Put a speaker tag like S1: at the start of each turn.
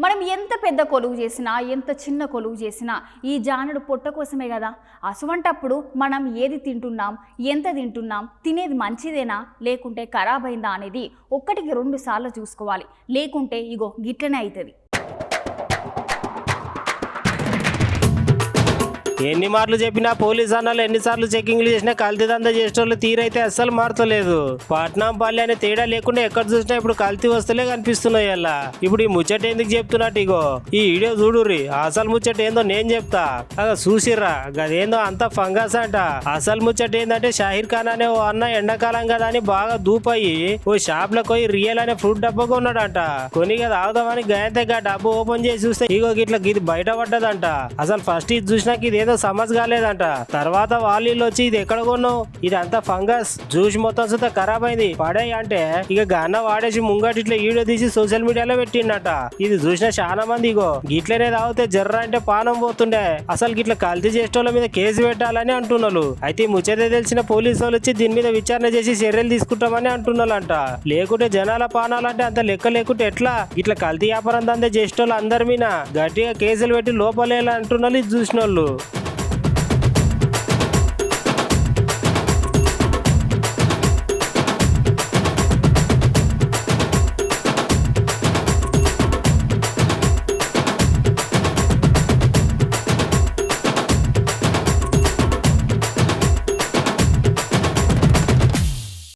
S1: మనం ఎంత పెద్ద కొలువు చేసినా ఎంత చిన్న కొలువు చేసినా ఈ జానుడు పొట్ట కోసమే కదా. అసువంటప్పుడు మనం ఏది తింటున్నాం, ఎంత తింటున్నాం, తినేది మంచిదేనా లేకుంటే ఖరాబ్ అయిందా అనేది ఒక్కటికి 2 సార్లు చూసుకోవాలి. లేకుంటే ఇగో గిట్లనే అవుతుంది.
S2: ఎన్ని మార్లు చెప్పినా పోలీస్ అన్నాలు ఎన్నిసార్లు చెకింగ్లు చేసినా కల్తీ దందా చేసేటోళ్ళు తీరైతే అస్సలు మారతలేదు. పట్నం పల్లె అనే తేడా లేకుండా ఎక్కడ చూసినా ఇప్పుడు కల్తీ వస్తువులే కనిపిస్తున్నాయి. అలా ఇప్పుడు ఈ ముచ్చట ఎందుకు చెప్తున్నట్టు ఇగో ఈ వీడియో చూడుర్రి. అసలు ముచ్చట ఏందో నేను చెప్తా, అగా చూసిర్రా. గదేందో అంత ఫంగస్ అంట. అసలు ముచ్చట ఏందంటే షాహిర్ ఖాన్ అనే ఓ అన్న ఎండాకాలం కదా అని బాగా దూపయ్యి ఓ షాప్ లో పోయి రియల్ అనే ఫ్రూట్ డబ్బా కొన్నాడంట. కొని కదా ఆగుదామని గయంతే డబ్బా ఓపెన్ చేసి చూస్తే ఇగో గిట్లా ఇది బయట పడ్డదంట. అసలు ఫస్ట్ ఇది చూసినాక ఇది సమజ్ కాలేదంట. తర్వాత వాళ్ళు వచ్చి ఇది ఎక్కడ కొన్నావు, ఇది అంతా ఫంగస్ జ్యూస్ మొత్తం సుతా ఖరాబ్ అయింది పడాయి అంటే ఇక గన్న వాడేసి ముంగటి ఇట్లా వీడియో తీసి సోషల్ మీడియాలో పెట్టిండట. ఇది చూసిన చాలా మంది ఇగో గిట్లనే తాగితే జర్ర అంటే పానం పోతుండే, అసలు గిట్ల కల్తీ చేసేటోళ్ళ మీద కేసు పెట్టాలని అంటున్నారు. అయితే ముచ్చట తెలిసిన పోలీసు వాళ్ళు వచ్చి దీని మీద విచారణ చేసి చర్యలు తీసుకుంటామని అంటున్నారంట. లేకుంటే జనాల పానాలంటే అంత లెక్క లేకుంటే ఎట్లా. ఇట్లా కల్తీ వ్యాపారం దందా చేసేటోళ్ళు అందరి మీద గట్టిగా కేసులు పెట్టి లోపలేలా అంటున్నారు ఇది చూసిన వాళ్ళు.